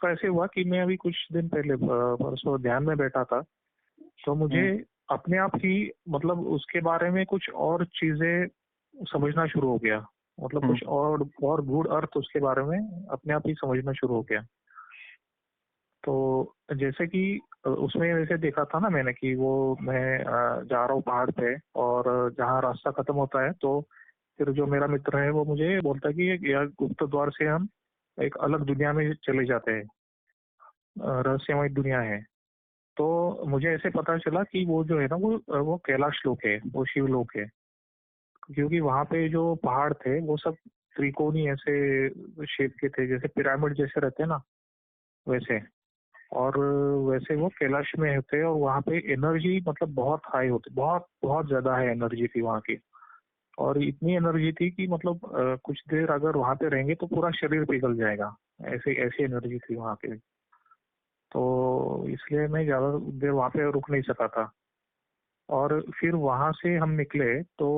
उसका ऐसे हुआ कि मैं अभी कुछ दिन पहले परसों ध्यान में बैठा था, तो मुझे हुँ, अपने आप ही मतलब उसके बारे में कुछ और चीज़ें समझना शुरू हो गया। मतलब हुँ, कुछ और गूढ़ अर्थ उसके बारे में अपने आप ही समझना शुरू हो गया। तो जैसे कि उसमें वैसे देखा था ना मैंने कि वो मैं जा रहा हूँ पहाड़ पे और जहाँ रास्ता खत्म होता है तो फिर जो मेरा मित्र है वो मुझे बोलता है कि यार गुप्त द्वार से हम एक अलग दुनिया में चले जाते हैं, रहस्यमय दुनिया है। तो मुझे ऐसे पता चला कि वो जो है ना वो कैलाश लोक है, वो शिवलोक है। क्योंकि वहाँ पे जो पहाड़ थे वो सब त्रिकोणी ऐसे शेप के थे, जैसे पिरामिड जैसे रहते हैं ना वैसे। और वैसे वो कैलाश में होते हैं और वहाँ पे एनर्जी मतलब बहुत हाई होती, बहुत बहुत ज्यादा है एनर्जी थी वहाँ की। और इतनी एनर्जी थी कि मतलब कुछ देर अगर वहाँ पे रहेंगे तो पूरा शरीर पिघल जाएगा, ऐसे ऐसी एनर्जी थी वहाँ पे। तो इसलिए मैं ज्यादा देर वहाँ पे रुक नहीं सका था। और फिर वहां से हम निकले तो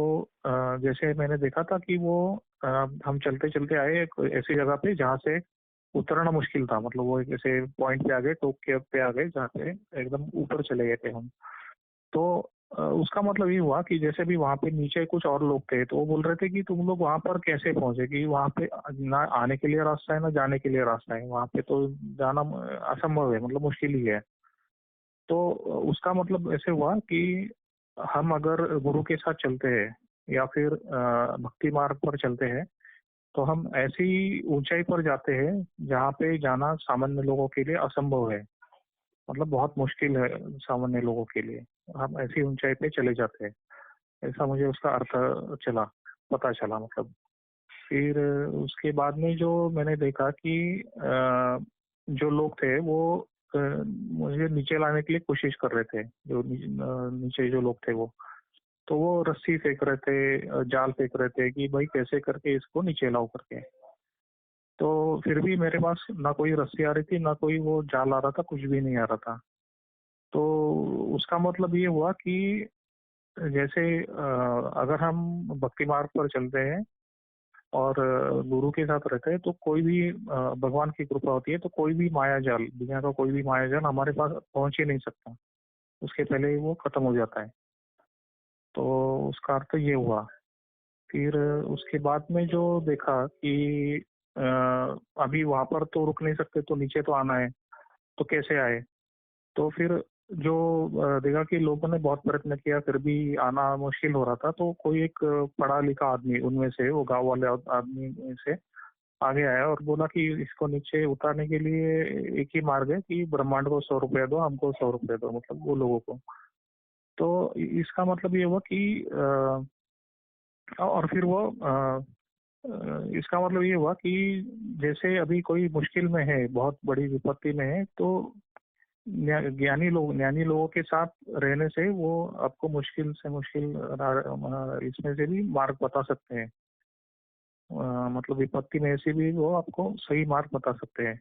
जैसे मैंने देखा था कि वो हम चलते चलते आए एक ऐसी जगह पे जहाँ से उतरना मुश्किल था। मतलब वो एक ऐसे पॉइंट पे आ गए, टॉप के पे आ गए जहाँ पे एकदम ऊपर चले गए थे हम। तो उसका मतलब ये हुआ कि जैसे भी वहां पे नीचे कुछ और लोग थे तो वो बोल रहे थे कि तुम लोग वहां पर कैसे पहुंचे, कि वहां पे ना आने के लिए रास्ता है ना जाने के लिए रास्ता है, वहां पे तो जाना असंभव है, मतलब मुश्किल ही है। तो उसका मतलब ऐसे हुआ कि हम अगर गुरु के साथ चलते हैं या फिर भक्ति मार्ग पर चलते हैं तो हम ऐसी ऊंचाई पर जाते हैं जहाँ पे जाना सामान्य लोगों के लिए असंभव है, मतलब बहुत मुश्किल है सामान्य लोगों के लिए। हम ऐसी ऊंचाई पे चले जाते हैं, ऐसा मुझे उसका अर्थ चला, पता चला मतलब। फिर उसके बाद में जो मैंने देखा कि जो लोग थे वो मुझे नीचे लाने के लिए कोशिश कर रहे थे, जो नीचे जो लोग थे वो। तो वो रस्सी फेंक रहे थे, जाल फेंक रहे थे कि भाई कैसे करके इसको नीचे लाओ करके। तो फिर भी मेरे पास ना कोई रस्सी आ रही थी, ना कोई वो जाल आ रहा था, कुछ भी नहीं आ रहा था। तो उसका मतलब ये हुआ कि जैसे अगर हम भक्ति मार्ग पर चलते हैं और गुरु के साथ रहते हैं तो कोई भी भगवान की कृपा होती है तो कोई भी माया जाल, दुनिया का कोई भी माया जाल हमारे पास पहुंच ही नहीं सकता, उसके पहले ही वो खत्म हो जाता है। तो उसका अर्थ ये हुआ। फिर उसके बाद में जो देखा कि अ, अभी वहां पर तो रुक नहीं सकते तो नीचे तो आना है, तो कैसे आए। तो फिर जो देखा कि लोगों ने बहुत प्रयत्न किया फिर भी आना मुश्किल हो रहा था, तो कोई एक पढ़ा लिखा आदमी उनमें से, वो गांव वाले आदमी में से आगे आया और बोला कि इसको नीचे उतारने के लिए एक ही मार्ग है कि ब्रह्मांड को 100 रुपया दो, हमको 100 रुपये दो, मतलब वो लोगों को। तो इसका मतलब ये हुआ कि और फिर वो इसका मतलब ये हुआ कि जैसे अभी कोई मुश्किल में है, बहुत बड़ी विपत्ति में है, तो ज्ञानी लोगों के साथ रहने से वो आपको मुश्किल से मुश्किल इसमें से भी मार्ग बता सकते हैं। मतलब विपत्ति में ऐसे भी वो आपको सही मार्ग बता सकते हैं।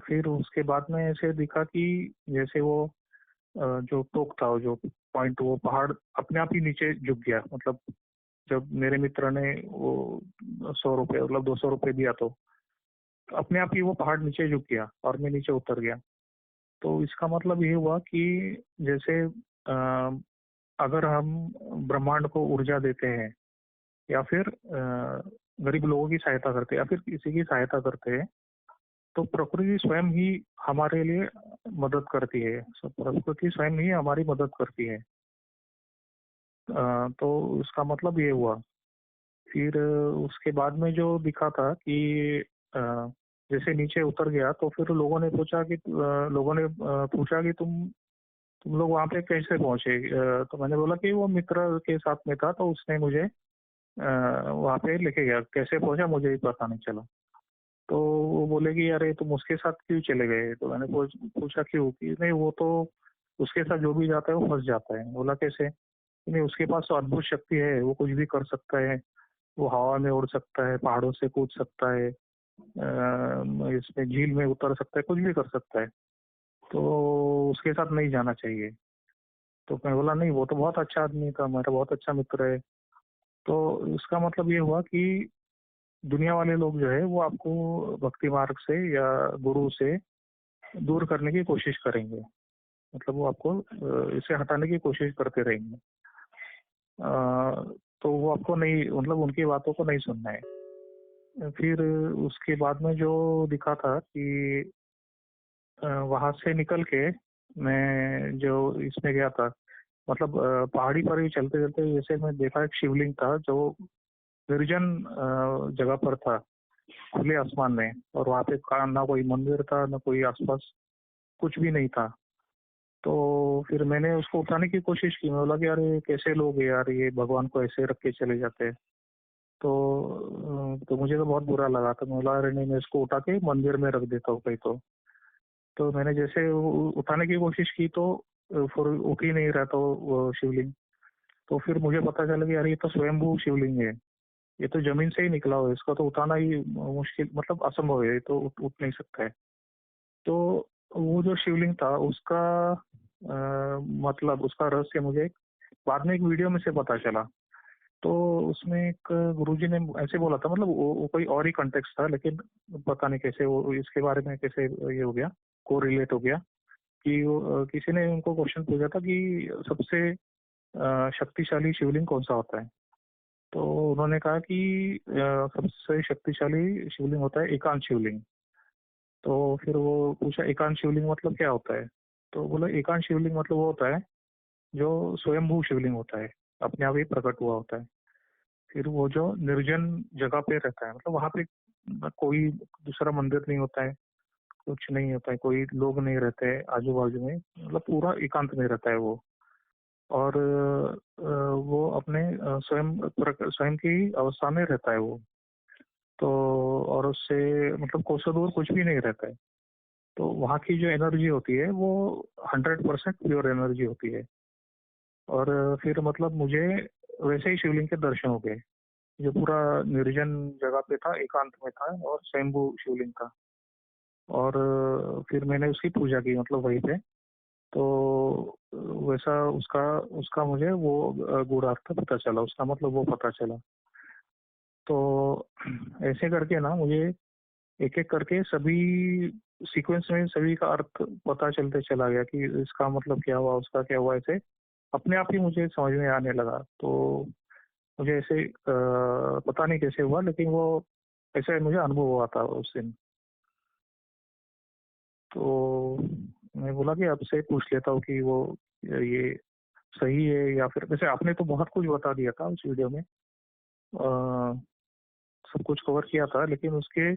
फिर उसके बाद में ऐसे दिखा कि जैसे वो जो टोक था, वो जो पॉइंट, वो पहाड़ अपने आप ही नीचे झुक गया। मतलब जब मेरे मित्र ने वो 100 रुपये मतलब 200 रुपये दिया तो अपने आप ही वो पहाड़ नीचे झुक गया और मैं नीचे उतर गया। तो इसका मतलब ये हुआ कि जैसे अगर हम ब्रह्मांड को ऊर्जा देते हैं या फिर गरीब लोगों की सहायता करते हैं या फिर किसी की सहायता करते हैं तो प्रकृति स्वयं ही हमारे लिए मदद करती है। प्रकृति स्वयं ही हमारी मदद करती है। तो उसका मतलब ये हुआ। फिर उसके बाद में जो दिखा था कि अ, जैसे नीचे उतर गया तो फिर लोगों ने पूछा कि तुम लोग वहाँ पे कैसे पहुंचे। तो मैंने बोला कि वो मित्र के साथ में था तो उसने मुझे वहाँ पे लेके गया, कैसे पहुंचा मुझे भी पता नहीं चला। तो वो बोले कि अरे तुम उसके साथ क्यों चले गए, तो मैंने पूछा क्यों, कि नहीं वो तो उसके साथ जो भी जाता है वो फंस जाता है। बोला कैसे, नहीं उसके पास तो अद्भुत शक्ति है, वो कुछ भी कर सकता है, वो हवा में उड़ सकता है, पहाड़ों से कूद सकता है, इसमें झील में उतर सकता है, कुछ भी कर सकता है, तो उसके साथ नहीं जाना चाहिए। तो मैं बोला नहीं वो तो बहुत अच्छा आदमी था, मेरा बहुत अच्छा मित्र है। तो इसका मतलब ये हुआ कि दुनिया वाले लोग जो है वो आपको भक्ति मार्ग से या गुरु से दूर करने की कोशिश करेंगे। मतलब वो आपको इसे हटाने की कोशिश करते रहेंगे। तो वो आपको नहीं, मतलब उनकी बातों को नहीं सुनना है। फिर उसके बाद में जो दिखा था कि वहां से निकल के मैं जो इसमें गया था, मतलब पहाड़ी पर ही चलते चलते जैसे मैं देखा एक शिवलिंग था जो निर्जन जगह पर था, खुले आसमान में, और वहां पे ना कोई मंदिर था ना कोई आसपास, कुछ भी नहीं था। तो फिर मैंने उसको उठाने की कोशिश की। मैं बोला कि यार ये कैसे लोग हैं यार, ये भगवान को ऐसे रख के चले जाते हैं। तो मुझे तो बहुत बुरा लगा। तो मैं बोला अरे नहीं, मैं इसको उठा के मंदिर में रख देता हूँ कहीं। तो मैंने जैसे उठाने की कोशिश की तो फिर उठ ही नहीं रहा था वो शिवलिंग। तो फिर मुझे पता चला कि यार ये तो स्वयंभू शिवलिंग है, ये तो जमीन से ही निकला हुआ है, इसको तो उठाना ही मुश्किल, मतलब असंभव है, ये तो उठ नहीं सकता है। तो वो जो शिवलिंग था उसका मतलब उसका रहस्य मुझे बाद में एक वीडियो में से पता चला। तो उसमें एक गुरुजी ने ऐसे बोला था, मतलब वो कोई और ही कॉन्टेक्स्ट था, लेकिन पता नहीं कैसे वो इसके बारे में कैसे ये हो गया, को रिलेट हो गया कि किसी ने उनको क्वेश्चन पूछा था कि सबसे शक्तिशाली शिवलिंग कौन सा होता है। तो उन्होंने कहा कि सबसे शक्तिशाली शिवलिंग होता है एकांत शिवलिंग। तो फिर वो पूछा एकांत शिवलिंग मतलब क्या होता है। तो बोला एकांत शिवलिंग मतलब वो होता है जो स्वयंभू शिवलिंग होता है, अपने आप ही प्रकट हुआ होता है। फिर वो जो निर्जन जगह पे रहता है, मतलब वहां पे कोई दूसरा मंदिर नहीं होता है, कुछ नहीं होता है, कोई लोग नहीं रहते हैं आजू बाजू में, मतलब पूरा एकांत में रहता है वो। और वो अपने स्वयं की अवस्था में रहता है वो। तो और उससे मतलब कोसों दूर कुछ भी नहीं रहता है। तो वहाँ की जो एनर्जी होती है वो 100% प्योर एनर्जी होती है। और फिर मतलब मुझे वैसे ही शिवलिंग के दर्शन हो गए, जो पूरा निर्जन जगह पे था, एकांत में था और स्वयंभू शिवलिंग था। और फिर मैंने उसकी पूजा की, मतलब वहीं पे। तो वैसा उसका उसका मुझे वो गूढ़ार्थ पता चला, उसका मतलब वो पता चला। तो ऐसे करके ना मुझे एक एक करके सभी सीक्वेंस में सभी का अर्थ पता चलते चला गया कि इसका मतलब क्या हुआ, उसका क्या हुआ, ऐसे अपने आप ही मुझे समझ में आने लगा। तो मुझे ऐसे पता नहीं कैसे हुआ, लेकिन वो ऐसे मुझे अनुभव हुआ था उस दिन। तो मैं बोला कि आपसे पूछ लेता हूँ कि वो ये सही है या फिर, वैसे आपने तो बहुत कुछ बता दिया था उस वीडियो में, सब कुछ कवर किया था, लेकिन उसके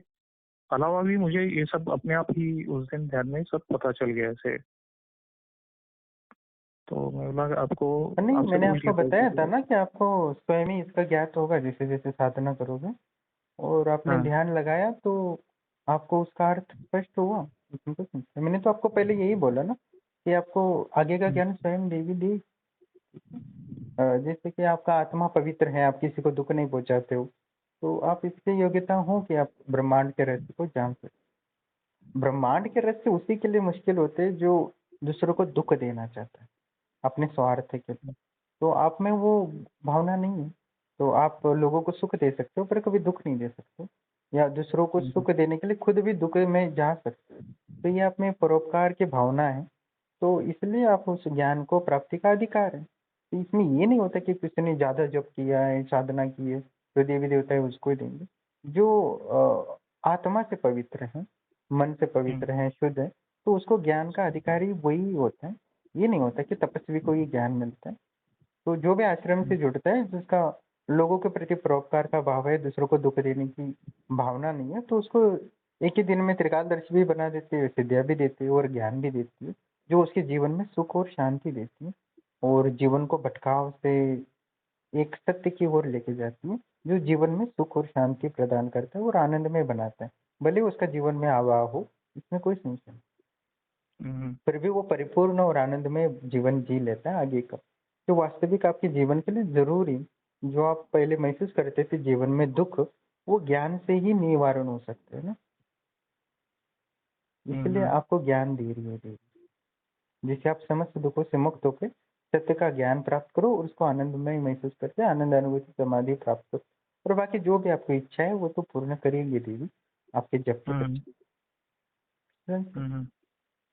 अलावा भी मुझे ये सब अपने आप ही उस दिन ध्यान में सब पता चल गया ऐसे। तो मैं बोला कि आपको नहीं, आपसे मैंने पूछ आपको लेता हूँ बताया था कि ना कि आपको स्वयं ही इसका ज्ञात होगा जैसे जैसे साधना करोगे और आपने हाँ। ध्यान लगाया तो आपको उसका अर्थ स्पष्ट हुआ। इसमें कुछ नहीं है। मैंने तो आपको पहले यही बोला ना कि आपको आगे का ज्ञान स्वयं देवी दी। जैसे कि आपका आत्मा पवित्र है, आप किसी को दुख नहीं पहुंचाते हो, तो आप इसके योग्यता हो कि आप ब्रह्मांड के रहस्य को जान सकते। ब्रह्मांड के रहस्य उसी के लिए मुश्किल होते हैं जो दूसरों को दुख देना चाहता है अपने स्वार्थ के लिए। तो आप में वो भावना नहीं है, तो आप लोगों को सुख दे सकते हो पर कभी दुख नहीं दे सकते, या दूसरों को हम्म, सुख देने के लिए खुद भी दुख में जा सकते हो। तो ये आप में परोपकार की भावना है, तो इसलिए आप उस ज्ञान को प्राप्ति का अधिकार है। तो इसमें ये नहीं होता कि किसी ने ज्यादा जप किया है, साधना की है, जो देवी देवता है उसको ही देंगे। जो आत्मा से पवित्र है, मन से हम्म, पवित्र है, शुद्ध है, तो उसको ज्ञान का अधिकारी वही होता है। ये नहीं होता कि तपस्वी को ये ज्ञान मिलता है। तो जो भी आश्रम से जुड़ता है जिसका लोगों के प्रति परोपकार का भाव है, दूसरों को दुख देने की भावना नहीं है, तो उसको एक ही दिन में त्रिकालदर्शी भी बना देती है, विद्या भी देती है और ज्ञान भी देती है, जो उसके जीवन में सुख और शांति देती है और जीवन को भटकाव से एक सत्य की ओर लेके जाती है, जो जीवन में सुख और शांति प्रदान करता है और आनंदमय बनाता है। भले उसका जीवन में आवाह हो, इसमें कोई संशय नहीं, हम्म, फिर भी वो परिपूर्ण और आनंदमय जीवन जी लेता है आगे का, जो वास्तविक आपके जीवन के लिए जरूरी। जो आप पहले महसूस करते थे जीवन में दुख, वो ज्ञान से ही निवारण हो सकते हैं ना। इसलिए हम्म, आपको ज्ञान दे रही है देवी, जिससे आप समस्त दुखों से मुक्त होकर सत्य का ज्ञान प्राप्त करो और उसको आनंदमय महसूस करके आनंद अनुभूति समाधि प्राप्त करो। और बाकी जो भी आपकी इच्छा है वो तो पूर्ण करेंगे देवी आपके जप के हम्म पश्चात। हम्म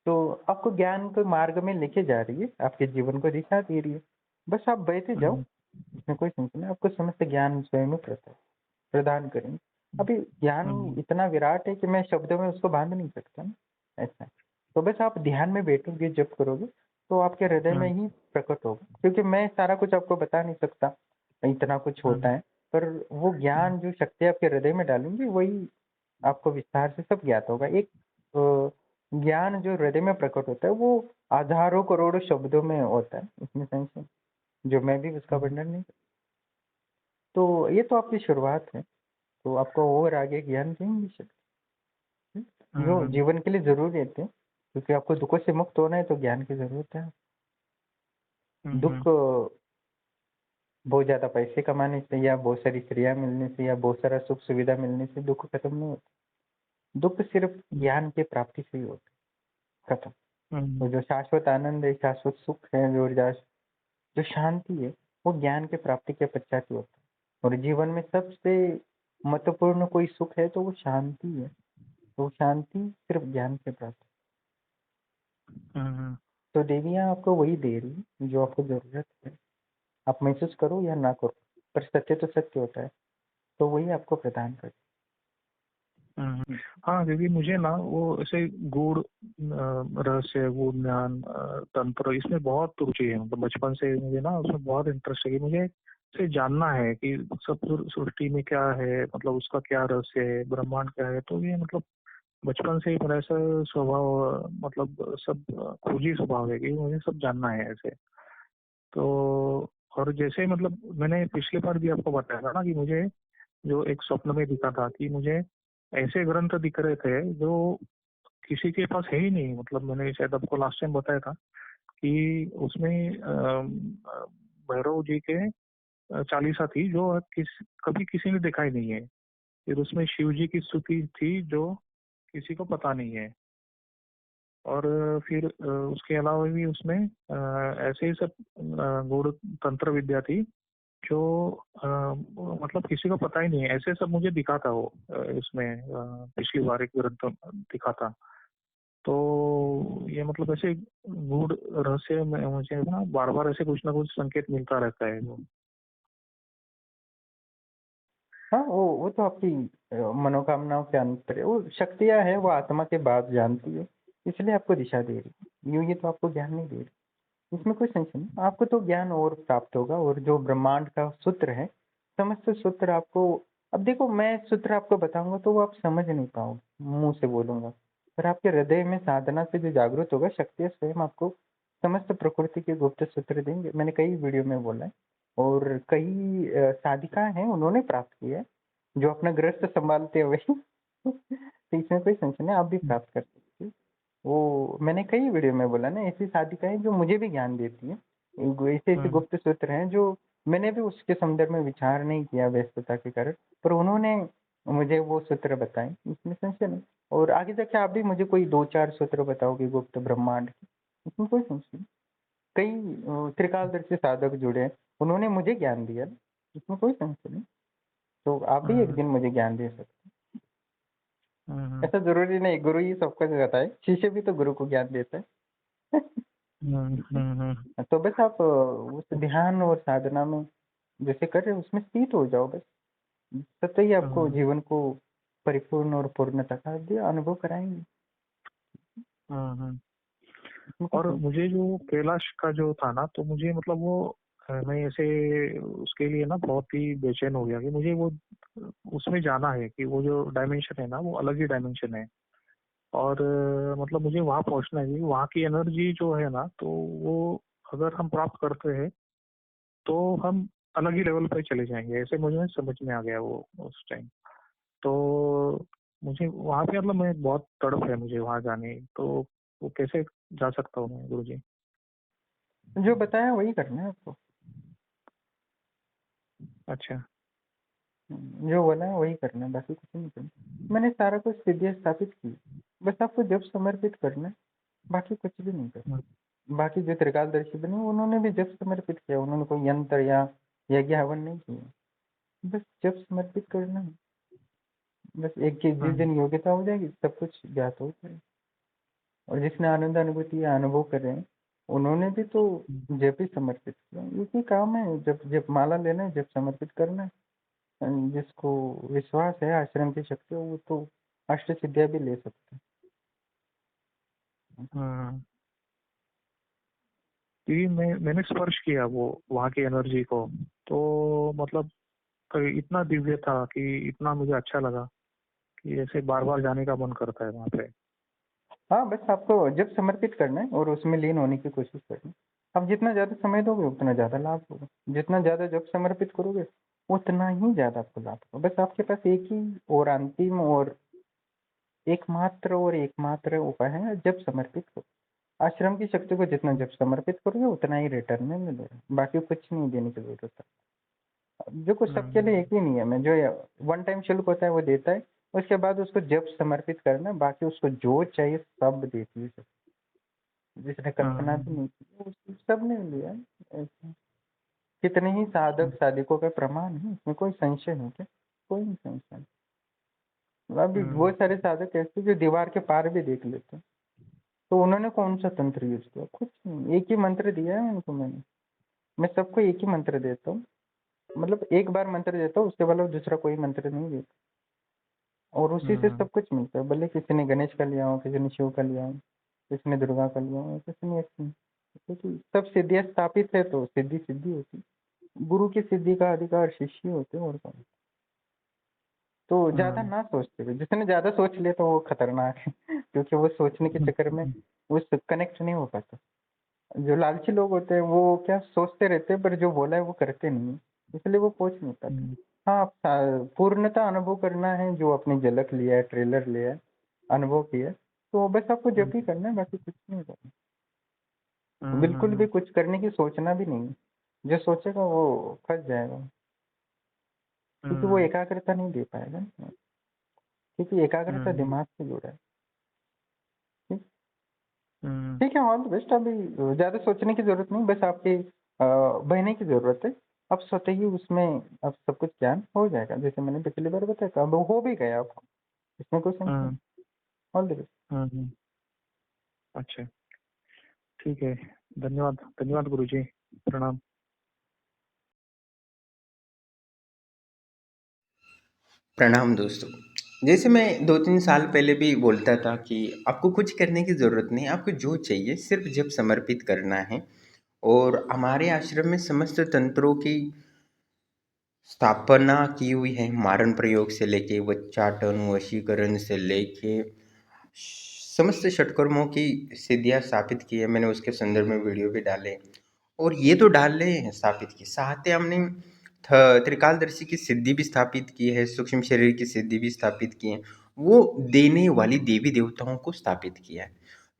तो आपको ज्ञान के मार्ग में लेके जा रही है, आपके जीवन को दिखा दे रही है। बस आप बैठे जाओ, हम्म इसमें कोई टेंशन नहीं, आपको समस्त ज्ञान स्वयं में प्रदान करेंगे। अभी ज्ञान हम्म इतना विराट है कि मैं शब्दों में उसको बांध नहीं सकता ना, ऐसा है। तो बस आप ध्यान में बैठोगे, जप करोगे तो आपके हृदय में ही प्रकट होगा, क्योंकि मैं सारा कुछ आपको बता नहीं सकता, इतना कुछ होता है। पर वो ज्ञान जो शक्ति आपके हृदय में डालूंगी वही आपको विस्तार से सब ज्ञात होगा। एक ज्ञान जो हृदय में प्रकट होता है वो हजारों करोड़ों शब्दों में होता है, इसमें सेंस है, जो मैं भी उसका वर्णन नहीं। तो ये तो आपकी शुरुआत है, तो आपको और आगे ज्ञान देंगे शक्ति, जो जीवन के लिए जरूरी रहते हैं, क्योंकि आपको दुखों से मुक्त होना है तो ज्ञान की जरूरत है। दुख बहुत ज्यादा पैसे कमाने से या बहुत सारी क्रिया मिलने से या बहुत सारा सुख सुविधा मिलने से दुख खत्म नहीं होता। दुख सिर्फ ज्ञान की प्राप्ति से ही होता है, खत्म। तो जो शाश्वत आनंद है, शाश्वत सुख है, जो शांति है, वो ज्ञान के प्राप्ति के पश्चात ही होता है। और जीवन में सबसे महत्वपूर्ण कोई सुख है तो वो शांति है, तो शांति सिर्फ ज्ञान से प्राप्त है। तो देवियाँ आपको वही दे रही है जो आपको जरूरत है, आप महसूस करो या ना करो, पर सत्य तो सत्य होता है, तो वही आपको प्रदान कर। हाँ, क्योंकि मुझे ना वो ऐसे गूढ़ रहस्य, गूढ़ ज्ञान, तंत्र, इसमें बहुत रुचि है। मतलब बचपन से मुझे ना उसमें बहुत इंटरेस्ट है कि मुझे इसे जानना है कि सब सृष्टि में क्या है, मतलब उसका क्या रहस्य है, ब्रह्मांड क्या है। तो ये मतलब बचपन से ही मेरा ऐसा स्वभाव, मतलब सब खोजी स्वभाव है कि मुझे सब जानना है ऐसे। तो और जैसे मतलब मैंने पिछले बार भी आपको बताया था ना कि मुझे जो एक स्वप्न में दिखा था कि मुझे ऐसे ग्रंथ दिख रहे थे जो किसी के पास है ही नहीं। मतलब मैंने शायद आपको लास्ट टाइम बताया था कि उसमें भैरव जी के चालीसा थी जो कभी किसी ने देखा ही नहीं है। फिर उसमें शिव जी की स्तुति थी जो किसी को पता नहीं है। और फिर उसके अलावा भी उसमें ऐसे ही सब गूढ़ तंत्र विद्या थी जो मतलब किसी को पता ही नहीं है। ऐसे सब मुझे दिखा था वो इसमें पिछली बार एक ग्रंथ दिखा था। तो ये मतलब ऐसे गूढ़ रहस्य में मुझे ना बार बार ऐसे कुछ ना कुछ संकेत मिलता रहता है वो। हाँ, वो तो आपकी मनोकामनाओं के अंतर है, वो शक्तियाँ है, वो आत्मा के बात जानती है, इसलिए आपको दिशा दे रही। यूं ये तो आपको ज्ञान नहीं दे रही, इसमें कोई संशय नहीं। आपको तो ज्ञान और प्राप्त होगा, और जो ब्रह्मांड का सूत्र है, समस्त सूत्र आपको, अब देखो मैं सूत्र आपको बताऊंगा तो वो आप समझ नहीं पाओगे, मुंह से बोलूंगा, पर आपके हृदय में साधना से जो जागृत होगा, शक्ति स्वयं आपको समस्त प्रकृति के गुप्त सूत्र देंगे। मैंने कई वीडियो में बोला है, और कई साधिकाएं हैं उन्होंने प्राप्त किया है, जो अपना गृहस्थ संभालते हुए तो इसमें कोई संशय नहीं, आप भी प्राप्त कर सकते हो। वो मैंने कई वीडियो में बोला ना, ऐसी साधिकाएं जो मुझे भी ज्ञान देती है, ऐसे ऐसे गुप्त सूत्र हैं जो मैंने भी उसके संदर्भ में विचार नहीं किया व्यस्तता के कारण, पर उन्होंने मुझे वो सूत्र बताए, इसमें संशय नहीं। और आगे जाके आप भी मुझे कोई 2-4 सूत्र बताओगे गुप्त ब्रह्मांड के, इसमें कोई संशय नहीं। कई त्रिकालदर्शी साधक जुड़े हैं, उन्होंने मुझे ज्ञान दिया, इसमें कोई संशय नहीं। तो आप भी एक दिन मुझे ज्ञान दे सकते हैं, ऐसा जरूरी नहीं गुरु ही सबको देता है, शिष्य भी तो गुरु को ज्ञान देता है। तो बस आप उस ध्यान और साधना में जैसे कर रहे हो उसमें स्थित हो जाओ, बस सत्य ही आपको जीवन को परिपूर्ण और पूर्णता का अनुभव कराएंगे। और मुझे जो कैलाश का जो था ना, तो मुझे मतलब वो मैं ऐसे उसके लिए ना बहुत ही बेचैन हो गया कि मुझे वो उसमें जाना है कि वो जो डायमेंशन है ना वो अलग ही डायमेंशन है। और मतलब मुझे वहां पहुंचना है कि वहां की एनर्जी जो है ना, तो वो अगर हम प्राप्त करते हैं तो हम अलग ही लेवल पे चले जाएंगे, ऐसे मुझे समझ में आ गया वो उस टाइम। तो मुझे वहां पे मतलब मैं बहुत तड़प है मुझे वहां जाने। तो वो कैसे जा सकता हूँ मैं गुरुजी? जो बताया वही करना है आपको, अच्छा। जो बोला है वही करना है, बाकी कुछ नहीं करना। मैंने सारा कुछ सिद्धि स्थापित की, बस आपको जब समर्पित करना है, बाकी कुछ भी नहीं करना। बाकी जो त्रिकालदर्शी बने उन्होंने भी जब समर्पित किया, उन्होंने कोई यंत्र या यज्ञ हवन नहीं किया, बस जब समर्पित करना है, बस एक जिस हम्म, दिन योग्यता हो जाएगी सब कुछ ज्ञात हो जाएगा। और जिसने आनंद अनुभूति या अनुभव कर रहे हैं उन्होंने भी तो जप ही समर्पित किया। एक ही काम है, जब जब माला लेना है, जब समर्पित करना है। जिसको विश्वास है आश्रम की शक्ति वो तो अष्ट सिद्धियां भी ले सकते हैं। हम्म। क्योंकि मैंने स्पर्श किया वो वहाँ की एनर्जी को, तो मतलब इतना दिव्य था कि इतना मुझे अच्छा लगा कि ऐसे बार बार जाने का मन करता है वहाँ पे। हाँ, बस आपको जब समर्पित करना है और उसमें लीन होने की कोशिश करनी है। आप जितना ज्यादा समय दोगे उतना ज्यादा लाभ होगा, जितना ज्यादा जब समर्पित करोगे उतना ही ज्यादा आपको लाभ होगा। बस आपके पास एक ही और अंतिम और एकमात्र उपाय है, जब समर्पित करो। आश्रम की शक्ति को जितना जब समर्पित करोगे उतना ही रिटर्न में मिलेगा, बाकी कुछ नहीं देने की जरूरत है। जो कुछ सबके लिए हम्म, एक ही नियम है, जो वन टाइम शुल्क होता है वो देता है, उसके बाद उसको जब समर्पित करना है, बाकी उसको जो चाहिए सब देती है। जिसने कल्पना भी हम्म, नहीं की सब ने लिया है। ऐसे कितने ही साधक साधिकों का प्रमाण है, इसमें कोई संशय नहीं क्या? कोई नहीं संशय। अभी वो हम्म, सारे साधक ऐसे जो दीवार के पार भी देख लेते हैं, तो उन्होंने कौन सा तंत्र यूज किया? कुछ नहीं, एक ही मंत्र दिया है उनको मैंने। मैं सबको एक ही मंत्र देता हूँ, मतलब एक बार मंत्र देता हूँ, उसके बाद दूसरा कोई मंत्र नहीं देता, और उसी से हम्म, सब कुछ मिलता है। भले किसी ने गणेश का लिया हो, किसी ने शिव का लिया हो, किसी ने दुर्गा का लिया हो, किसी ने क्योंकि सब सिद्धियां स्थापित है तो सिद्धि सिद्धि होती। गुरु की सिद्धि का अधिकार शिष्य होते हैं, और कौन। तो ज्यादा हम्म, ना सोचते हुए, जिसने ज्यादा सोच लिया तो वो खतरनाक है क्योंकि वो सोचने के चक्कर में उस कनेक्ट नहीं हो पाता। जो लालची लोग होते हैं वो क्या सोचते रहते हैं, पर जो बोला है वो करते नहीं है, इसलिए वो पहुंच नहीं पाते। हम्म, हाँ, आप पूर्णता अनुभव करना है, जो अपनी झलक लिया है, ट्रेलर लिया है, अनुभव किया है, तो बस आपको जब ही करना है, बाकी कुछ नहीं करना। बिल्कुल भी हम्म, कुछ करने की सोचना भी नहीं है। जो सोचेगा वो फंस जाएगा, क्योंकि वो हम्म, एकाग्रता नहीं दे पाएगा ना, क्योंकि एकाग्रता हम्म, दिमाग से जुड़ा है। ठीक। हम्म, ठीक है, ऑल द बेस्ट। अभी ज्यादा सोचने की जरूरत नहीं, बस आपके बहने की जरूरत है। अब स्वतः ही उसमें अब सब कुछ ज्ञान हो जाएगा, जैसे मैंने पिछली बार बताया था, अब हो भी गया आपको, इसमें कोई संशय नहीं। हम्म, ऑल द बेस्ट। हम्म। अच्छा, ठीक है। धन्यवाद, धन्यवाद गुरुजी। प्रणाम। प्रणाम दोस्तों। जैसे मैं 2-3 साल पहले भी बोलता था कि आपको कुछ करने की ज़रूरत नहीं, आपको जो चाहिए सिर्फ जब समर्पित करना है। और हमारे आश्रम में समस्त तंत्रों की स्थापना की हुई है, मारण प्रयोग से लेके वच्चाटन वशीकरण से लेके समस्त षटकर्मों की सिद्धियां स्थापित की है। मैंने उसके संदर्भ में वीडियो भी डाले, और ये तो डाल रहे हैं स्थापित की, साथ ही हमने त्रिकालदर्शी की सिद्धि भी स्थापित की है, सूक्ष्म शरीर की सिद्धि भी स्थापित की है, वो देने वाली देवी देवताओं को स्थापित किया है।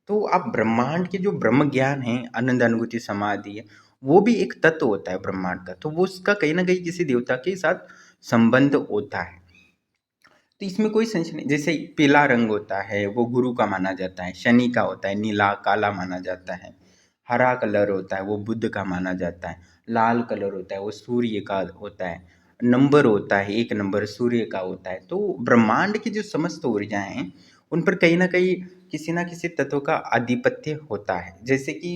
तो आप ब्रह्मांड के जो ब्रह्म ज्ञान है, आनंद अनुभूति समाधि है, वो भी एक तत्व होता है ब्रह्मांड का, तो वो उसका कहीं ना कहीं किसी देवता के साथ संबंध होता है। तो इसमें कोई संशय नहीं। जैसे पीला रंग होता है वो गुरु का माना जाता है, शनि का होता है, नीला काला माना जाता है। हरा कलर होता है वो बुध का माना जाता है। लाल कलर होता है वो सूर्य का होता है। नंबर होता है, 1 नंबर सूर्य का होता है। तो ब्रह्मांड की जो समस्त ऊर्जाएं हैं उन पर कहीं ना किसी तत्व का आधिपत्य होता है। जैसे कि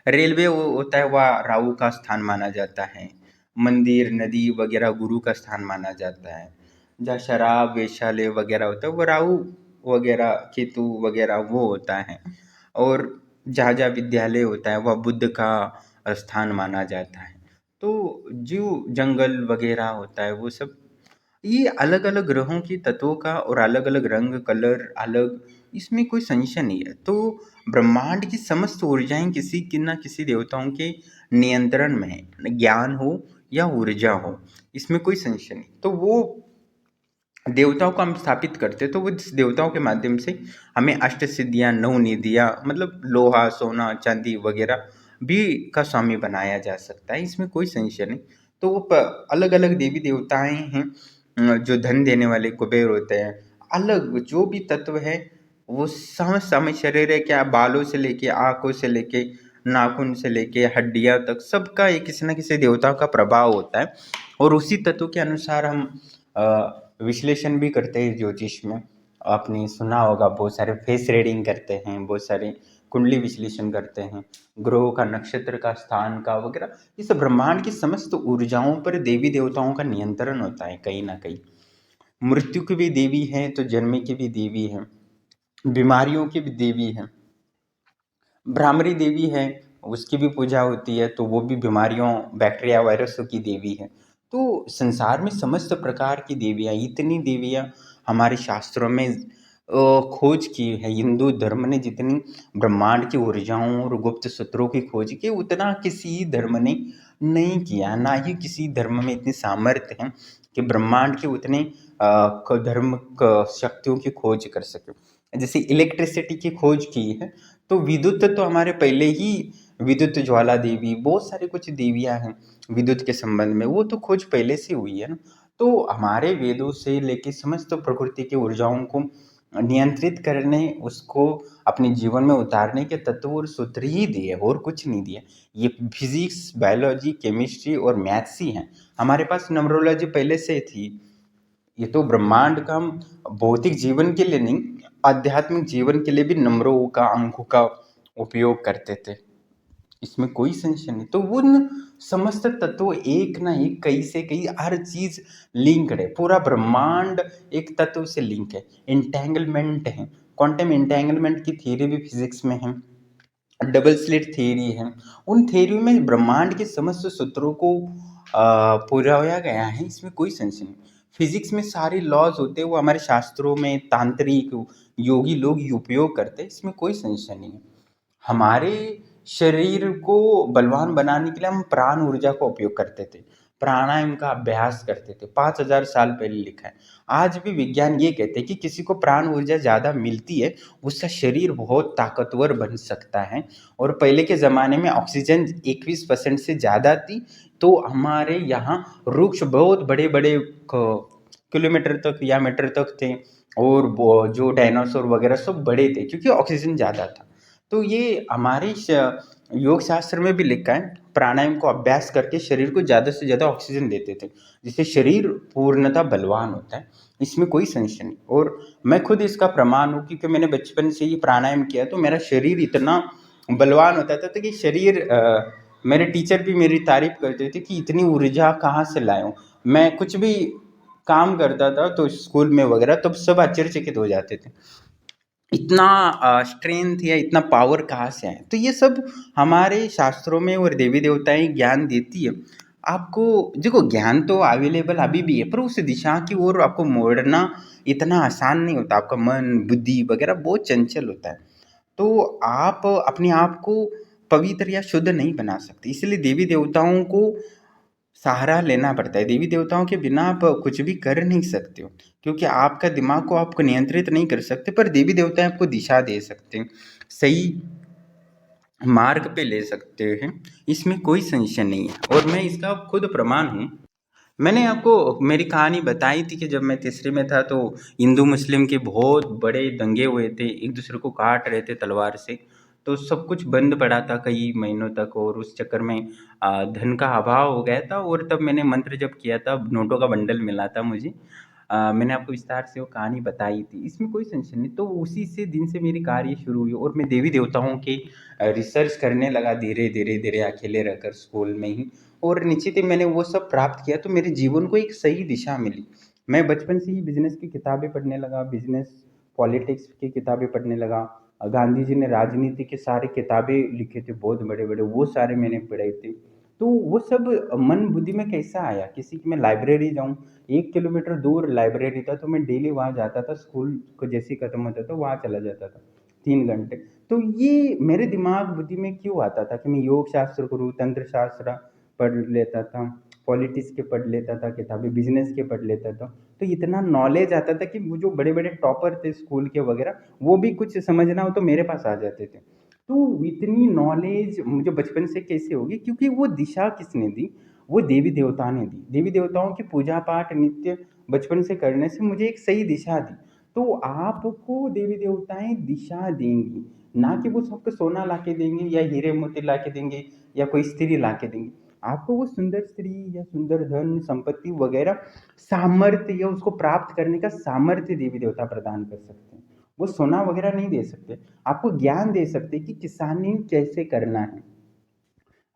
रेलवे वो होता है, वह राहु का स्थान माना जाता है। मंदिर नदी वगैरह गुरु का स्थान माना जाता है। जहाँ शराब वेश्यालय वगैरह होता है वो राहु वगैरह केतु वगैरह वो होता है। और जहाँ जहाँ विद्यालय होता है वह बुद्ध का स्थान माना जाता है। तो जो जंगल वगैरह होता है वो सब, ये अलग अलग ग्रहों की तत्वों का और अलग अलग रंग कलर अलग, इसमें कोई संशय नहीं है। तो ब्रह्मांड की समस्त ऊर्जाएं किसी कि ना किसी देवताओं के नियंत्रण में है, ज्ञान हो या ऊर्जा हो, इसमें कोई संशय नहीं। तो वो देवताओं को हम स्थापित करते तो वो देवताओं के माध्यम से हमें अष्ट सिद्धियाँ नौ निधियाँ मतलब लोहा सोना चांदी वगैरह भी का स्वामी बनाया जा सकता है, इसमें कोई संशय नहीं। तो वो अलग अलग देवी देवताएं हैं, जो धन देने वाले कुबेर होते हैं, अलग जो भी तत्व है वो समय समय शरीर है, क्या बालों से लेके आँखों से लेके नाखून से लेके हड्डियां तक सबका एक किसी न किसी देवता का प्रभाव होता है। और उसी तत्व के अनुसार हम विश्लेषण भी करते हैं ज्योतिष में। आपने सुना होगा, बहुत सारे फेस रीडिंग करते हैं, बहुत सारे कुंडली विश्लेषण करते हैं, ग्रहों का, नक्षत्र का, स्थान का वगैरह। इस ब्रह्मांड की समस्त ऊर्जाओं पर देवी देवताओं का नियंत्रण होता है कहीं ना कहीं। मृत्यु की भी देवी है तो जन्म की भी देवी है, बीमारियों की भी देवी है। भ्रामरी देवी है, उसकी भी पूजा होती है, तो वो भी बीमारियों, बैक्टीरिया, वायरसों की देवी है। तो संसार में समस्त प्रकार की देवियाँ, इतनी देवियाँ हमारे शास्त्रों में खोज की है। हिंदू धर्म ने जितनी ब्रह्मांड की ऊर्जाओं और गुप्त सूत्रों की खोज की, उतना किसी धर्म ने नहीं किया। ना ही किसी धर्म में इतनी सामर्थ्य है कि ब्रह्मांड के उतने धर्म शक्तियों की खोज कर सके। जैसे इलेक्ट्रिसिटी की खोज की है, तो विद्युत तो हमारे पहले ही, विद्युत ज्वाला देवी, बहुत सारे कुछ देवियां हैं विद्युत के संबंध में, वो तो खोज पहले से हुई है ना। तो हमारे वेदों से लेके समस्त प्रकृति की ऊर्जाओं को नियंत्रित करने, उसको अपने जीवन में उतारने के तत्व और सूत्र ही दिए, और कुछ नहीं दिए। ये फिजिक्स, बायोलॉजी, केमिस्ट्री और मैथ्स ही हैं। हमारे पास न्यूमरोलॉजी पहले से थी। ये तो ब्रह्मांड का हम भौतिक जीवन के लिए नहीं, आध्यात्मिक जीवन के लिए भी नंबरों का, अंकों का उपयोग करते थे, इसमें कोई संशय नहीं। तो उन समस्त तत्व एक ना एक, कई से कई, हर चीज लिंक्ड है। पूरा ब्रह्मांड एक तत्व से लिंक है, इंटेंगलमेंट है। क्वांटम इंटेंगलमेंट की थ्योरी भी फिजिक्स में है, डबल स्लिट थ्योरी है। उन थ्योरी में ब्रह्मांड के समस्त सूत्रों को पुराया गया है, इसमें कोई संशय नहीं। फिजिक्स में सारे लॉज होते हैं, वो हमारे शास्त्रों में तांत्रिक योगी लोग उपयोग करते हैं, इसमें कोई संशय नहीं है। हमारे शरीर को बलवान बनाने के लिए हम प्राण ऊर्जा का उपयोग करते थे, प्राणायाम का अभ्यास करते थे, 5000 साल पहले लिखा है। आज भी विज्ञान ये कहते हैं कि किसी को प्राण ऊर्जा ज़्यादा मिलती है, उसका शरीर बहुत ताकतवर बन सकता है। और पहले के ज़माने में ऑक्सीजन 21% से ज़्यादा थी, तो हमारे यहाँ वृक्ष बहुत बड़े बड़े किलोमीटर तक या मीटर तक थे, और जो डायनासोर वगैरह सब बड़े थे, क्योंकि ऑक्सीजन ज़्यादा था। तो ये हमारे योग शास्त्र में भी लिखा है, प्राणायाम को अभ्यास करके शरीर को ज़्यादा से ज़्यादा ऑक्सीजन देते थे, जिससे शरीर पूर्णतः बलवान होता है, इसमें कोई संशय नहीं। और मैं खुद इसका प्रमाण हूँ, क्योंकि मैंने बचपन से ही प्राणायाम किया, तो मेरा शरीर इतना बलवान होता था कि शरीर मेरे टीचर भी मेरी तारीफ करते थे कि इतनी ऊर्जा कहाँ से लाए हो। मैं कुछ भी काम करता था तो स्कूल में वगैरह, तब सब आश्चर्यचकित हो जाते थे, इतना स्ट्रेंथ या इतना पावर कहाँ से आए। तो ये सब हमारे शास्त्रों में और देवी देवताएं ज्ञान देती है आपको। देखो, ज्ञान तो अवेलेबल अभी भी है, पर उस दिशा की ओर आपको मोड़ना इतना आसान नहीं होता। आपका मन, बुद्धि वगैरह बहुत चंचल होता है, तो आप अपने आप को पवित्र या शुद्ध नहीं बना सकते। इसलिए देवी देवताओं को सहारा लेना पड़ता है। देवी देवताओं के बिना आप कुछ भी कर नहीं सकते हो, क्योंकि आपका दिमाग को आपको नियंत्रित नहीं कर सकते, पर देवी देवता आपको दिशा दे सकते हैं, सही मार्ग पे ले सकते हैं, इसमें कोई संशय नहीं है। और मैं इसका खुद प्रमाण हूँ। मैंने आपको मेरी कहानी बताई थी कि जब मैं तीसरे में था, तो हिंदू मुस्लिम के बहुत बड़े दंगे हुए थे, एक दूसरे को काट रहे थे तलवार से, तो सब कुछ बंद पड़ा था कई महीनों तक, और उस चक्कर में धन का अभाव हो गया था। और तब मैंने मंत्र जप किया था, नोटों का बंडल मिला था मुझे। मैंने आपको विस्तार से वो कहानी बताई थी, इसमें कोई संशय नहीं। तो उसी से दिन से मेरी कार्य शुरू हुई, और मैं देवी देवताओं की रिसर्च करने लगा, धीरे धीरे धीरे, अकेले रहकर स्कूल में ही। और निश्चित ही मैंने वो सब प्राप्त किया, तो मेरे जीवन को एक सही दिशा मिली। मैं बचपन से ही बिजनेस की किताबें पढ़ने लगा, बिजनेस, पॉलिटिक्स की किताबें पढ़ने लगा। गांधी जी ने राजनीति के सारे किताबें लिखे थे, बहुत बड़े बड़े, वो सारे मैंने पढ़े थे। तो वो सब मन बुद्धि में कैसा आया, किसी की मैं लाइब्रेरी जाऊँ, 1 किलोमीटर दूर लाइब्रेरी था, तो मैं डेली वहाँ जाता था, स्कूल को जैसे ही खत्म होता था वहाँ चला जाता था 3 घंटे। तो ये मेरे दिमाग बुद्धि में क्यों आता था कि मैं योग शास्त्र करूँ, तंत्र शास्त्र पढ़ लेता था, पॉलिटिक्स के पढ़ लेता था किताबें, बिजनेस के पढ़ लेता था। तो इतना नॉलेज आता था कि वो जो बड़े बड़े टॉपर थे स्कूल के वगैरह, वो भी कुछ समझना हो तो मेरे पास आ जाते थे। तो इतनी नॉलेज मुझे बचपन से कैसे होगी, क्योंकि वो दिशा किसने दी, वो देवी देवता ने दी। देवी देवताओं की पूजा पाठ नित्य बचपन से करने से मुझे एक सही दिशा दी। तो आपको देवी देवताएं दिशा देंगी, ना कि वो सबको सोना ला के देंगे या हीरे मोती ला के देंगे या कोई स्त्री ला के देंगे। आपको वो सुंदर स्त्री या सुंदर धन संपत्ति वगैरह सामर्थ्य या उसको प्राप्त करने का सामर्थ्य देवी देवता प्रदान कर सकते हैं। वो सोना वगैरह नहीं दे सकते, आपको ज्ञान दे सकते कि किसानी कैसे करना है।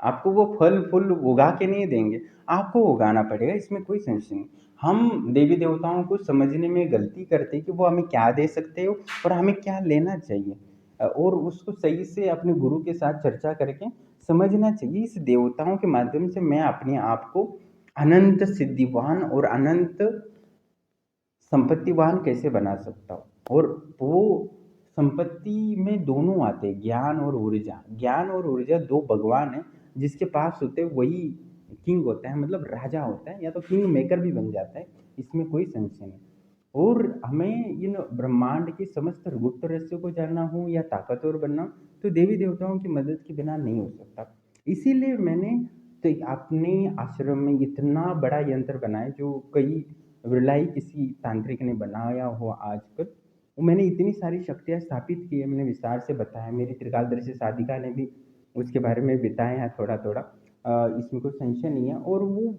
आपको वो फल फूल उगा के नहीं देंगे, आपको उगाना पड़ेगा, इसमें कोई संशय नहीं। हम देवी देवताओं को समझने में गलती करते हैं कि वो हमें क्या दे सकते हो और हमें क्या लेना चाहिए, और उसको सही से अपने गुरु के साथ चर्चा करके समझना चाहिए। इस देवताओं के माध्यम से मैं अपने आप को अनंत सिद्धिवान और अनंत संपत्तिवान कैसे बना सकता हूँ। और वो संपत्ति में दोनों आते हैं, ज्ञान और ऊर्जा। ज्ञान और ऊर्जा दो भगवान है, जिसके पास होते हैं वही किंग होता है, मतलब राजा होता है, या तो किंग मेकर भी बन जाता है, इसमें कोई संशय नहीं। और हमें इन ब्रह्मांड के समस्त गुप्त रहस्यों को जानना हो या ताकतवर बनना हो, तो देवी देवताओं की मदद के बिना नहीं हो सकता। इसीलिए मैंने तो अपने आश्रम में इतना बड़ा यंत्र बनाया जो कई विरला ही किसी तांत्रिक ने बनाया हो आज तक। वो मैंने इतनी सारी शक्तियाँ स्थापित की है, मैंने विस्तार से बताया। मेरी त्रिकालदर्शी साधिका ने भी उसके बारे में बताया है थोड़ा थोड़ा, इसमें कोई संशय नहीं है। और वो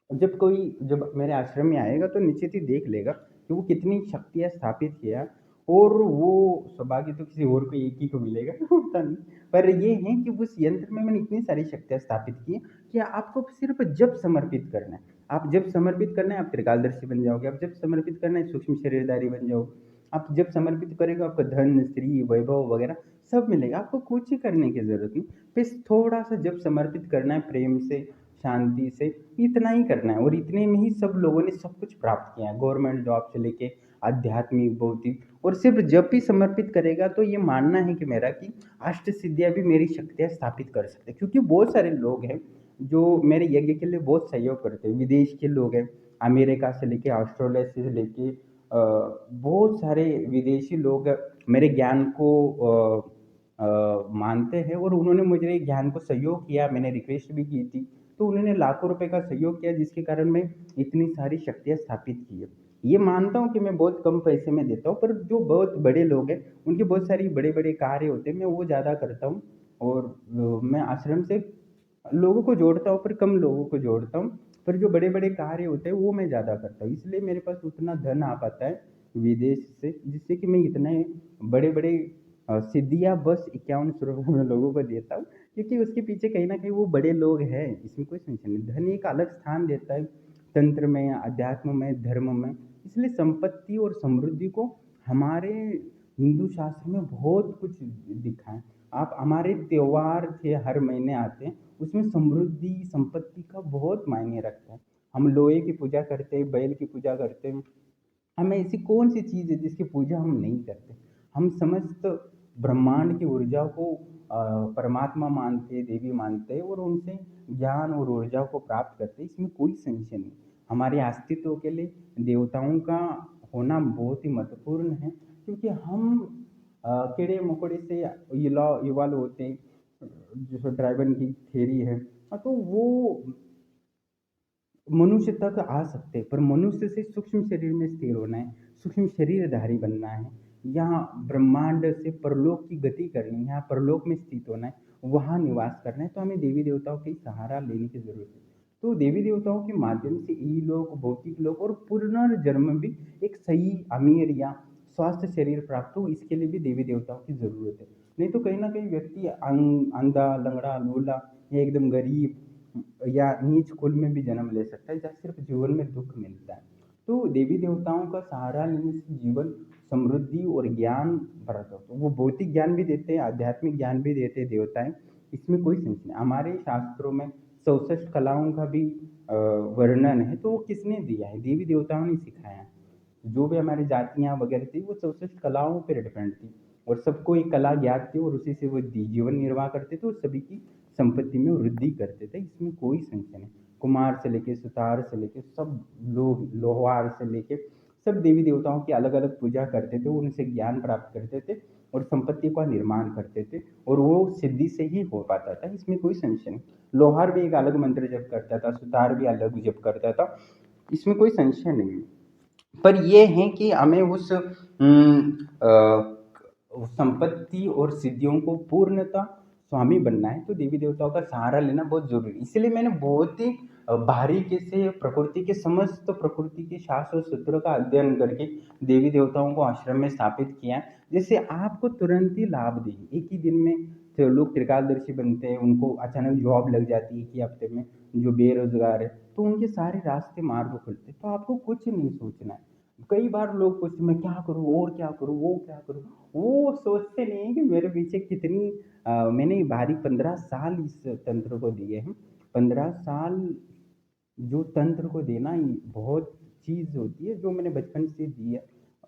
जब मेरे आश्रम में आएगा तो निश्चित ही देख लेगा कि वो कितनी शक्तियाँ स्थापित किया। और वो सौभाग्य तो किसी और को एक ही को मिलेगा पता नहीं, पर ये है कि उस यंत्र में मैंने इतनी सारी शक्तियाँ स्थापित की हैं कि आपको सिर्फ जब समर्पित करना है, आप जब समर्पित करना है आप त्रिकालदर्शी बन जाओगे, आप जब समर्पित करना है सूक्ष्म शरीरधारी बन जाओगे, आप जब समर्पित करेगा आपको धन स्त्री वैभव वगैरह सब मिलेगा, आपको कुछ ही करने की जरूरत नहीं। बस थोड़ा सा जब समर्पित करना है प्रेम से शांति से, इतना ही करना है। और इतने में ही सब लोगों ने सब कुछ प्राप्त किया है, गवर्नमेंट जॉब से लेके आध्यात्मिक भौतिक। और सिर्फ जब भी समर्पित करेगा तो ये मानना है कि मेरा कि अष्ट सिद्धियाँ भी मेरी शक्तियाँ स्थापित कर सकते हैं। क्योंकि बहुत सारे लोग हैं जो मेरे यज्ञ के लिए बहुत सहयोग करते हैं, विदेश के लोग हैं, अमेरिका से लेके ऑस्ट्रेलिया से लेके बहुत सारे विदेशी लोग मेरे ज्ञान को मानते हैं। और उन्होंने मुझे ज्ञान को सहयोग किया, मैंने रिक्वेस्ट भी की थी तो उन्होंने लाखों रुपए का सहयोग किया, जिसके कारण मैं इतनी सारी शक्तियाँ स्थापित की है। ये मानता हूँ कि मैं बहुत कम पैसे में देता हूँ, पर जो बहुत बड़े लोग हैं उनके बहुत सारी बड़े बड़े कार्य होते हैं, मैं वो ज़्यादा करता हूँ। और मैं आश्रम से लोगों को जोड़ता हूँ पर कम लोगों को जोड़ता हूँ, पर जो बड़े बड़े कार्य होते हैं वो मैं ज़्यादा करता हूँ। इसलिए मेरे पास उतना धन आ पाता है विदेश से, जिससे कि मैं इतने बड़े बड़े सिद्धियाँ बस 51 रुपये में लोगों को देता हूँ, क्योंकि उसके पीछे कहीं ना कहीं वो बड़े लोग हैं, इसमें कोई संशय नहीं। धन एक अलग स्थान देता है तंत्र में, अध्यात्म में, धर्म में। इसलिए संपत्ति और समृद्धि को हमारे हिंदू शास्त्र में बहुत कुछ दिखा है। आप हमारे त्योहार के हर महीने आते हैं, उसमें समृद्धि संपत्ति का बहुत मायने रखता है। हम लोहे की पूजा करते हैं, बैल की पूजा करते हैं, हमें ऐसी कौन सी चीज़ है जिसकी पूजा हम नहीं करते। हम समस्त ब्रह्मांड की ऊर्जा को परमात्मा मानते हैं, देवी मानते हैं, और उनसे ज्ञान और ऊर्जा को प्राप्त करते हैं, इसमें कोई संशय नहीं। हमारे अस्तित्व के लिए देवताओं का होना बहुत ही महत्वपूर्ण है, क्योंकि हम कीड़े मकोड़े से इवॉल्व होते हैं, जैसे ड्राइवन की थ्योरी है। तो वो मनुष्य तक आ सकते हैं, पर मनुष्य से सूक्ष्म शरीर में स्थिर होना है, सूक्ष्म शरीरधारी बनना है, यहाँ ब्रह्मांड से परलोक की गति करनी है, यहाँ परलोक में स्थित होना है, वहाँ निवास करना है। तो हमें देवी देवताओं की सहारा लेने की जरूरत है। तो देवी देवताओं के माध्यम से लोक भौतिक लोक और पुनर्जन्म भी एक सही अमीर या स्वास्थ्य शरीर प्राप्त हो, इसके लिए भी देवी देवताओं की जरूरत है। नहीं तो कहीं ना कहीं व्यक्ति अंधा लंगड़ा लूला या एकदम गरीब या नीच कुल में भी जन्म ले सकता है, जहाँ सिर्फ जीवन में दुख मिलता है। तो देवी देवताओं का सहारा लेने से जीवन समृद्धि और ज्ञान प्राप्त होता है। वो भौतिक ज्ञान भी देते हैं, आध्यात्मिक ज्ञान भी देते हैं देवताएं, इसमें कोई संशय नहीं। हमारे शास्त्रों में 64 कलाओं का भी वर्णन है, तो वो किसने दिया है? देवी देवताओं ने सिखाया है। जो भी हमारी जातियाँ वगैरह थी वो 64 कलाओं पर डिपेंड थी, और सबको एक कला ज्ञात थी और उसी से वो जीवन निर्वाह करते थे और सभी की संपत्ति में वृद्धि करते थे, इसमें कोई संशय नहीं। कुमार से लेके सुतार से लेके सब लोग, लोहार से लेके सब देवी देवताओं की अलग अलग पूजा करते थे, उनसे ज्ञान प्राप्त करते थे और संपत्ति का निर्माण करते थे, और वो सिद्धि से ही हो पाता था, इसमें कोई संशय नहीं। लोहार भी एक अलग मंत्र जप करता था, सुतार भी अलग जप करता था, इसमें कोई संशय नहीं है। पर ये है कि हमें उस संपत्ति और सिद्धियों को पूर्णतः स्वामी बनना है तो देवी देवताओं का सहारा लेना बहुत जरूरी है। इसलिए मैंने बहुत ही बारीकी से प्रकृति के समस्त प्रकृति के शास्त्र और सूत्रों का अध्ययन करके देवी देवताओं को आश्रम में स्थापित किया है, जैसे आपको तुरंत ही लाभ देगी। एक ही दिन में जो लोग त्रिकालदर्शी बनते हैं उनको अचानक जॉब लग जाती है कि हफ्ते में, जो बेरोजगार है तो उनके सारे रास्ते मार्ग खुलते हैं। तो आपको कुछ नहीं सोचना है। कई बार लोग पूछते मैं क्या करूँ और क्या करूँ वो क्या करूँ, वो सोचते नहीं है कि मेरे पीछे कितनी मैंने भारी 15 साल इस तंत्र को दिए हैं। 15 साल जो तंत्र को देना ही बहुत चीज़ होती है जो मैंने बचपन से दिया।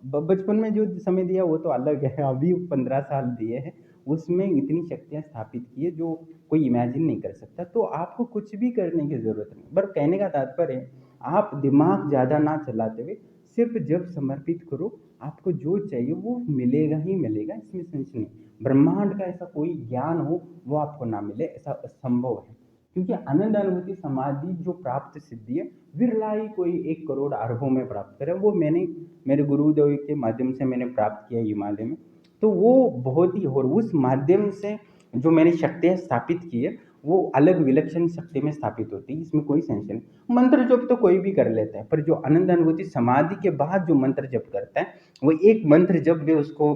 बचपन में जो समय दिया वो तो अलग है, अभी 15 साल दिए हैं उसमें इतनी शक्तियाँ स्थापित की है जो कोई इमेजिन नहीं कर सकता। तो आपको कुछ भी करने की ज़रूरत नहीं, पर कहने का तात्पर्य है आप दिमाग ज़्यादा ना चलाते हुए सिर्फ जब समर्पित करो आपको जो चाहिए वो मिलेगा ही मिलेगा, इसमें संशय नहीं। ब्रह्मांड का ऐसा कोई ज्ञान हो वो आपको ना मिले ऐसा असंभव है, क्योंकि आनंद अनुभूति समाधि जो प्राप्त सिद्धि है विरला ही कोई 1 करोड़ अरबों में प्राप्त करे। वो मैंने मेरे गुरुदेव के माध्यम से मैंने प्राप्त किया हिमालय में, तो वो बहुत ही, और उस माध्यम से जो मैंने शक्तियाँ स्थापित की है वो अलग विलक्षण शक्ति में स्थापित होती है, इसमें कोई संशय नहीं। मंत्र जप तो कोई भी कर लेता है, पर जो आनंद अनुभूति समाधि के बाद जो मंत्र जप करता है वो एक मंत्र जप भी उसको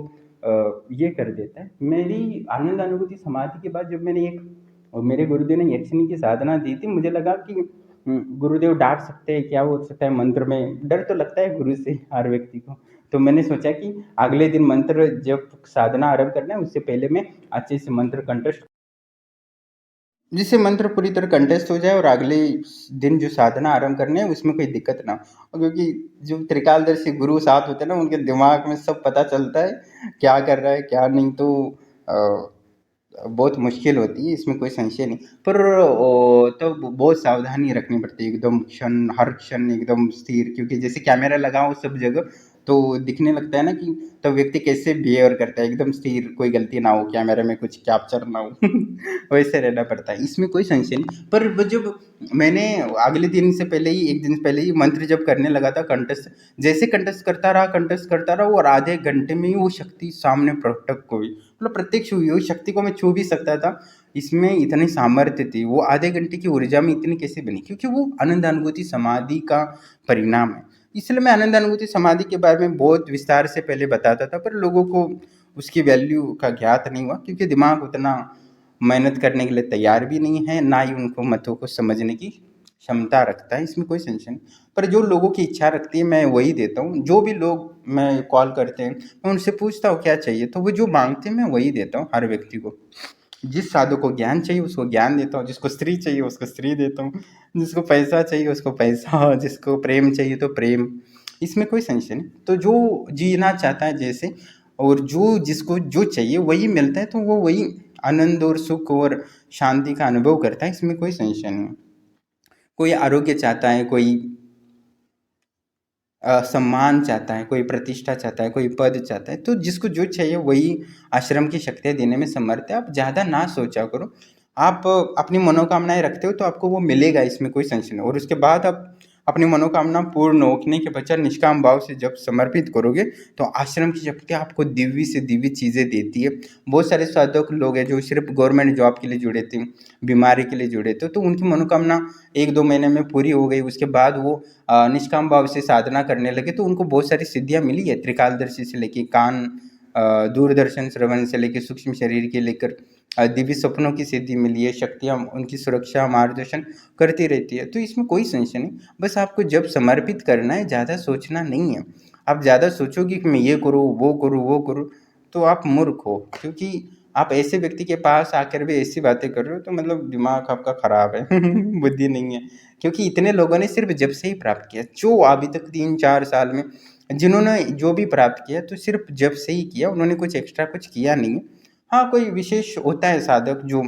ये कर देता है। मेरी आनंद अनुभूति समाधि के बाद जब मैंने एक, और मेरे गुरुदेव ने यक्षिणी की साधना दी थी, मुझे लगा कि गुरुदेव डांट सकते हैं, क्या हो सकता है मंत्र में, डर तो लगता है गुरु से हर व्यक्ति को। तो मैंने सोचा कि अगले दिन मंत्र जब साधना आरंभ करना है उससे पहले मैं अच्छे से मंत्र कंठस्थ, जिससे मंत्र पूरी तरह कंठस्थ हो जाए और अगले दिन जो साधना आरंभ करने है उसमें कोई दिक्कत ना हो। क्योंकि जो त्रिकालदर्शी गुरु साथ होते हैं ना उनके दिमाग में सब पता चलता है क्या कर रहा है क्या नहीं, तो बहुत मुश्किल होती है, इसमें कोई संशय नहीं। पर तो बहुत सावधानी रखनी पड़ती है, एकदम हर क्षण एकदम स्थिर, क्योंकि जैसे कैमरा लगा हो सब जगह तो दिखने लगता है ना कि तब व्यक्ति कैसे बिहेव करता है, एकदम स्थिर, कोई गलती ना हो, कैमरे में कुछ कैप्चर ना हो वैसे रहना पड़ता है, इसमें कोई संशय नहीं। पर वो जब मैंने अगले दिन से पहले ही, एक दिन पहले ही मंत्र जब करने लगा था कंठस्थ, जैसे कंठस्थ करता रहा और आधे घंटे में ही वो शक्ति सामने प्रकट हुई, मतलब प्रत्यक्ष हुई। उस शक्ति को मैं छू भी सकता था, इसमें इतनी सामर्थ्य थी। वो आधे घंटे की ऊर्जा में इतनी कैसे बनी, क्योंकि वो आनंद अनुभूति समाधि का परिणाम है। इसलिए मैं आनंद अनुभूति समाधि के बारे में बहुत विस्तार से पहले बताता था, पर लोगों को उसकी वैल्यू का ज्ञात नहीं हुआ, क्योंकि दिमाग उतना मेहनत करने के लिए तैयार भी नहीं है, ना ही उनको मतों को समझने की क्षमता रखता है, इसमें कोई संशय नहीं। पर जो लोगों की इच्छा रखती है मैं वही देता हूँ। जो भी लोग मैं कॉल करते हैं मैं उनसे पूछता हूँ क्या चाहिए, तो वो जो मांगते हैं मैं वही देता हूँ हर व्यक्ति को। जिस साधु को ज्ञान चाहिए उसको ज्ञान देता हूँ, जिसको स्त्री चाहिए उसको स्त्री देता हूँ, जिसको पैसा चाहिए उसको पैसा, जिसको प्रेम चाहिए तो प्रेम, इसमें कोई संशय नहीं। तो जो जीना चाहता है जैसे, और जो जिसको जो चाहिए वही मिलता है, तो वो वही आनंद और सुख और शांति का अनुभव करता है, इसमें कोई संशय नहीं। कोई आरोग्य चाहता है, कोई सम्मान चाहता है, कोई प्रतिष्ठा चाहता है, कोई पद चाहता है, तो जिसको जो चाहिए वही आश्रम की शक्तियाँ देने में समर्थ है। आप ज़्यादा ना सोचा करो, आप अपनी मनोकामनाएं रखते हो तो आपको वो मिलेगा, इसमें कोई संशय नहीं। और उसके बाद आप अपनी मनोकामना पूर्ण होने के पश्चात निष्काम भाव से जब समर्पित करोगे तो आश्रम की शक्ति आपको दिव्य से दिव्य चीज़ें देती है। बहुत सारे साधक लोग हैं जो सिर्फ गवर्नमेंट जॉब के लिए जुड़े थे, बीमारी के लिए जुड़े थे, तो उनकी मनोकामना 1-2 महीने में पूरी हो गई। उसके बाद वो निष्काम भाव से साधना करने लगे तो उनको बहुत सारी सिद्धियाँ मिली है, त्रिकालदर्शी से लेके कान, दूरदर्शन श्रवण से लेके सूक्ष्म शरीर के लेकर दिव्य सपनों की सिद्धि मिली है। शक्तियाँ उनकी सुरक्षा मार्गदर्शन करती रहती है, तो इसमें कोई संशय नहीं। बस आपको जब समर्पित करना है, ज़्यादा सोचना नहीं है। आप ज़्यादा सोचोगे कि मैं ये करूँ वो करूँ वो करूँ, तो आप मूर्ख हो, क्योंकि आप ऐसे व्यक्ति के पास आकर भी ऐसी बातें कर रहे हो तो मतलब दिमाग आपका खराब है बुद्धि नहीं है। क्योंकि इतने लोगों ने सिर्फ जब से ही प्राप्त किया, जो अभी तक 3-4 साल में जिन्होंने जो भी प्राप्त किया तो सिर्फ जब से ही किया, उन्होंने कुछ एक्स्ट्रा कुछ किया नहीं है। हाँ, कोई विशेष होता है साधक जो,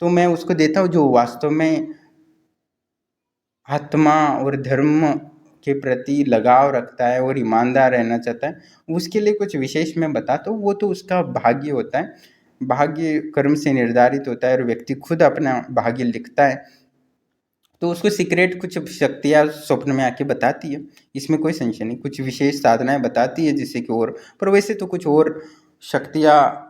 तो मैं उसको देता हूँ जो वास्तव में आत्मा और धर्म के प्रति लगाव रखता है और ईमानदार रहना चाहता है, उसके लिए कुछ विशेष मैं बताता हूँ। वो तो उसका भाग्य होता है, भाग्य कर्म से निर्धारित होता है और व्यक्ति खुद अपना भाग्य लिखता है, तो उसको सीक्रेट कुछ शक्तियाँ स्वप्न में आके बताती है, इसमें कोई संशय नहीं। कुछ विशेष साधनाएं बताती है जिससे कि और, पर वैसे तो कुछ और शक्तियाँ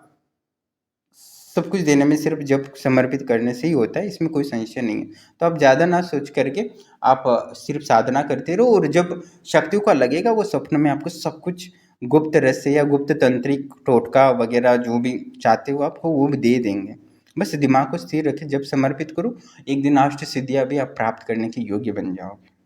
सब कुछ देने में सिर्फ जब समर्पित करने से ही होता है, इसमें कोई संशय नहीं है। तो आप ज़्यादा ना सोच करके आप सिर्फ साधना करते रहो, और जब शक्तियों का लगेगा वो सपने में आपको सब कुछ गुप्त रहस्य या गुप्त तांत्रिक टोटका वगैरह जो भी चाहते हो आपको वो भी दे देंगे। बस दिमाग को स्थिर रखें, जब समर्पित करो एक दिन अष्ट सिद्धियाँ भी आप प्राप्त करने के योग्य बन जाओगे।